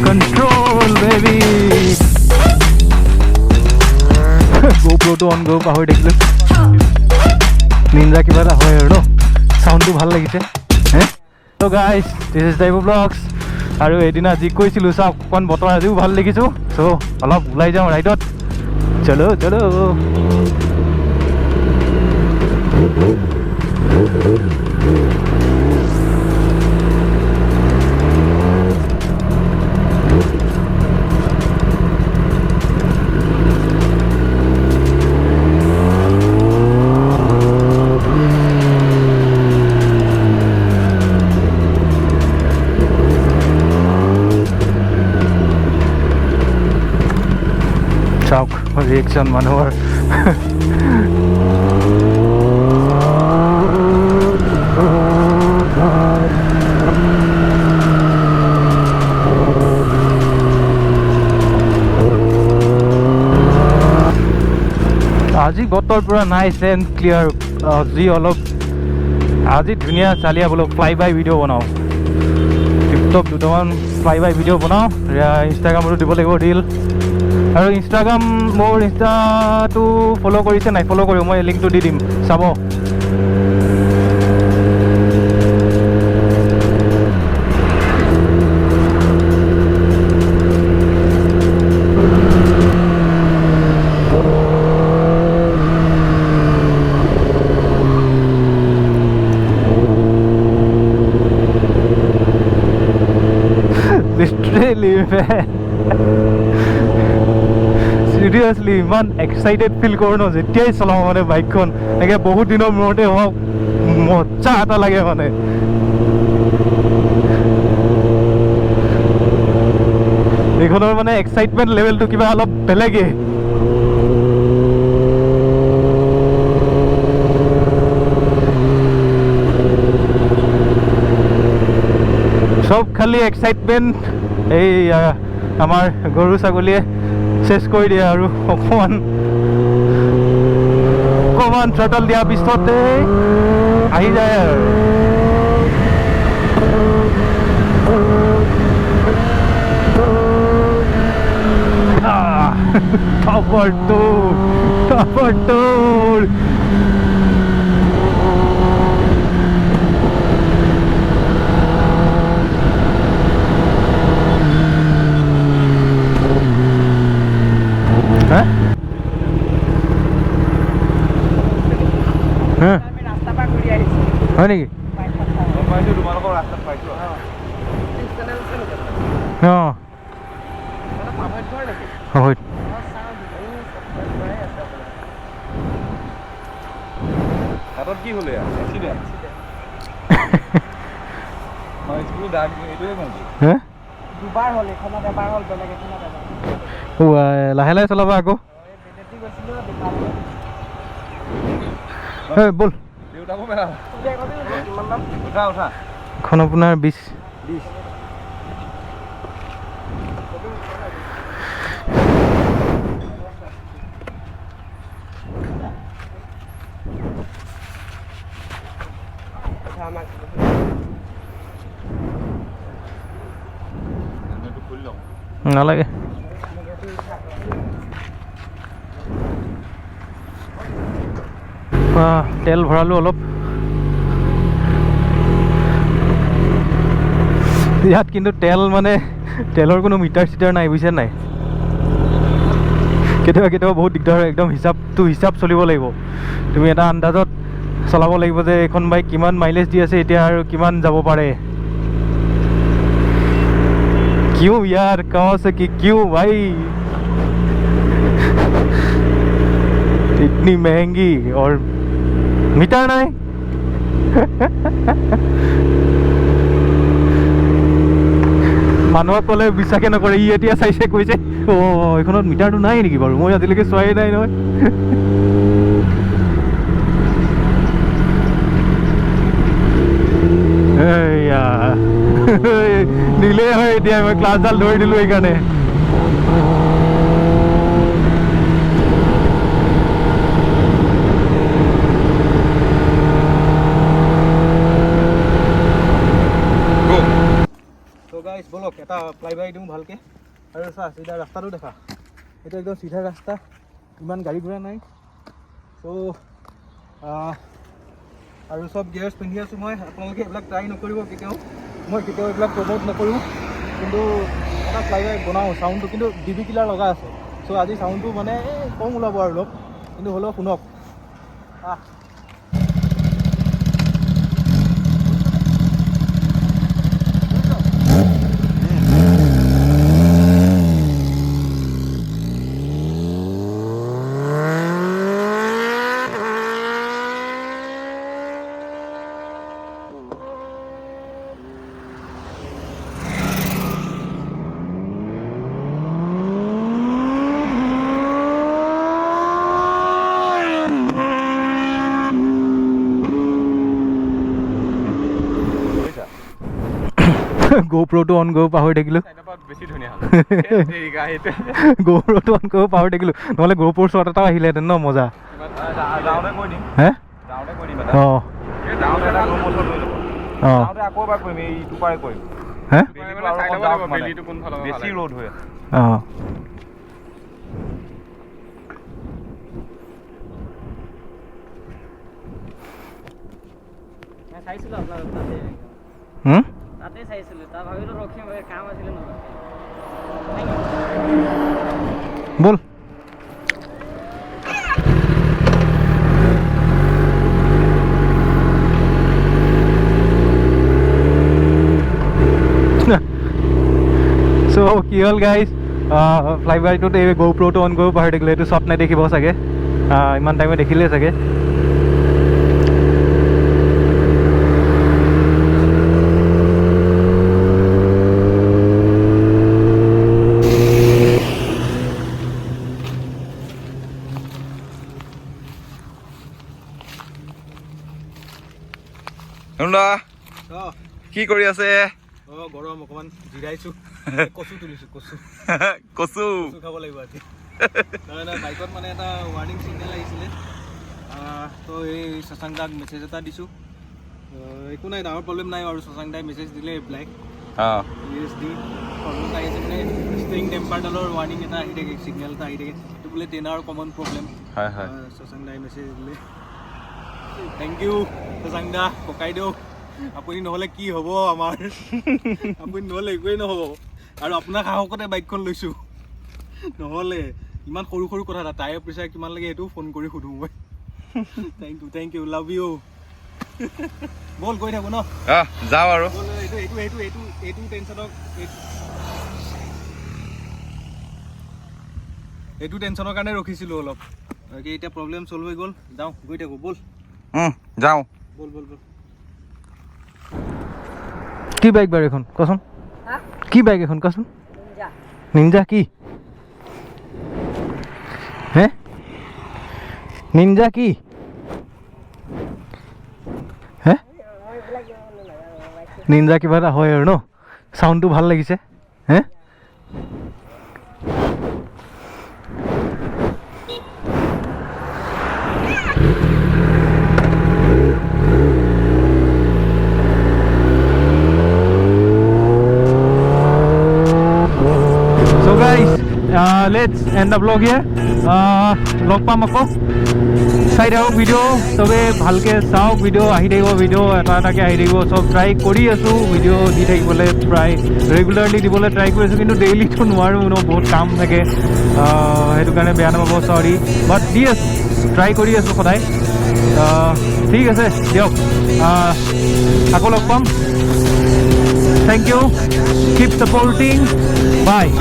control, baby. GoPro to on go পাহৰি থাকিলো Ninja কিবা এটা হয় আৰু ন সাউন্ডটো ভাল লাগিছে হে তো গাইস দিস ইজ ডাইভো ব্লগস আৰু এদিনা যি কৈছিলো চাওক কোন বতৰ আজিও ভাল দেখিছো সো অলপ ওলাই যাওঁ ৰাইডত চলো চলো চাওক ৰিয়েকশ্যন মানুহৰ আজি বতৰ পুৰা নাইচ এণ্ড ক্লিয়াৰ যি অলপ আজি ধুনীয়া চালিয়া বোলো ফ্লাই বাই ভিডিঅ' বনাওঁ টিপটপ দুটামান ফ্লাই বাই ভিডিঅ' বনাওঁ ইনষ্টাগ্ৰামতো দিব লাগিব ৰীল আৰু ইনষ্টাগ্ৰাম মোৰ ইনষ্টাটো ফ'ল' কৰিছে নাই ফ'ল' কৰিব মই লিংকটো দি দিম চাব চিৰিয়াছলি ইমান এক্সাইটেড ফিল কৰোঁ ন যেতিয়াই চলাওঁ মানে বাইকখন এনেকৈ বহুত দিনৰ মূৰতে হওক মজা এটা লাগে মানে এইখনৰ মানে এক্সাইটমেণ্ট লেভেলটো কিবা অলপ বেলেগে সব খালি এক্সাইটমেণ্ট এই আমাৰ গৰু ছাগলীয়ে চেছ কৰি দিয়ে আৰু অকণমান থ্ৰটল দিয়াৰ পিছতে আহি যায় আৰু টপৰ হয় নেকি অঁ হয় কি হ'লে লাহে লাহে চলাবা আকৌ বল এখন আপোনাৰ 20 নালাগে তেল ভৰালো অলপ ইয়াত কিন্তু তেল মানে তেলৰ কোনো মিটাৰ চিটাৰ নাই বুজিছে নাই কেতিয়াবা বহুত দিগদাৰ হয় একদম হিচাপ চলিব লাগিব তুমি এটা আন্দাজত চলাব লাগিব যে এইখন বাইক কিমান মাইলেজ দি আছে এতিয়া আৰু কিমান যাব পাৰে क्यों यार कहाँ से कि क्यों भाई इतनी महंगी और मीटर नहीं মানুহক ক'লে বিশ্বাসে নকৰে ই এতিয়া চাইছে কৈছে এইখনত মিটাৰটো নাই নেকি বাৰু মই আজিলৈকে চোৱাই নাই নহয় এয়া নিলে হয় এতিয়া মই ক্লাছডাল ধৰি দিলোঁ এইকাৰণে গাইছ বলক এটা ফ্লাই বাই দিওঁ ভালকৈ আৰু চা চিধা ৰাস্তাটো দেখা এইটো একদম চিধা ৰাস্তা ইমান গাড়ী ঘোঁৰা নাই চ' আৰু চব গিয়াৰ্ছ পিন্ধি আছোঁ মই আপোনালোকে এইবিলাক ট্ৰাই নকৰিব কেতিয়াও মই কেতিয়াও এইবিলাক প্ৰমোট নকৰোঁ কিন্তু এটা ফ্লাই বাই বনাওঁ চাউণ্ডটো কিন্তু ডিবি কিলাৰ লগা আছে চ' আজি চাউণ্ডটো মানে কম ওলাব আৰু অলপ কিন্তু হ'লেও শুনক GoPro-টো অন কৰিব পাহৰি থাকিলোঁ GoPro-টো অন কৰিব পাহৰি থাকিলোঁ নহ'লে GoPro শ্বট এটাও আহিলেহেঁতেন ন মজা হে অঁ অঁ তাতে চাইছিলোঁ তাৰ ভাবিলোঁ ৰখিম কাম আছিলে বল চ' কি হ'ল গাইজ ফ্লাই বাইটোত এই GoPro-টো অন কৰিব পাহৰি থাকিলে এইটো শ্বট নেদেখিব চাগে ইমান টাইমে দেখিলে চাগে কি কৰি আছে গৰম অকণমান জিৰাইছোঁ কচু তুলিছোঁ কচু কচু খাব লাগিব আজি বাইকত মানে এটা ৱাৰ্ণিং ছিগনেল আহিছিলে তো এই শশাংক দাক মেছেজ এটা দিছোঁ একো নাই ডাঙৰ প্ৰব্লেম নাই আৰু শশাংক দাই মেছেজ দিলে এপ্লাই দি প্ৰব্লেম আহি আছে মানে ষ্টিং টেম্পাৰডালৰ ৱাৰ্ণিং এটা আহি থাকে ছিগনেল এটা আহি থাকে এইটো বোলে 10 কমন প্ৰব্লেম শশাংক দাই মেছেজ দিলে থেংক ইউ শশাংক দা ককাইদেউ আপুনি নহ'লে কি হ'ব আমাৰ আপুনি নহ'লে একোৱেই নহ'ব আৰু আপোনাৰ সাহসতে বাইকখন লৈছোঁ নহ'লে ইমান সৰু সৰু কথা এটা টায়াৰ প্ৰেছাৰ কিমান লাগে সেইটোও ফোন কৰি সুধোঁ মই থেংক ইউ লাভ ইউ বল গৈ থাকোঁ ন যাওঁ আৰু এইটো টেনশ্যনক এইটো টেনশ্যনৰ কাৰণে ৰখিছিলোঁ অলপ এতিয়া প্ৰব্লেম চল্ভ হৈ গ'ল যাওঁ গৈ থাকোঁ বল যাওঁ বল বল বল কি বাইক বাৰু এখন কচোন কি বাইক এখন কচোন নিঞ্জা কি হে নিঞ্জা কি হে নিঞ্জা কিবা এটা হয় আৰু ন চাউণ্ডটো ভাল লাগিছে হে let's end the vlog here log pam ako sai rahok video tobe bhalke saok video ahi থাকিব video eta eta ke ahi থাকিব sob try kori asu video di thakibole pray regularly dibole try kori asu kintu daily to noaru no bahut kaam thake hetu karone beya na pabo sorry but yes try kori asu khodai thik ase diok ako log pam thank you keep supporting bye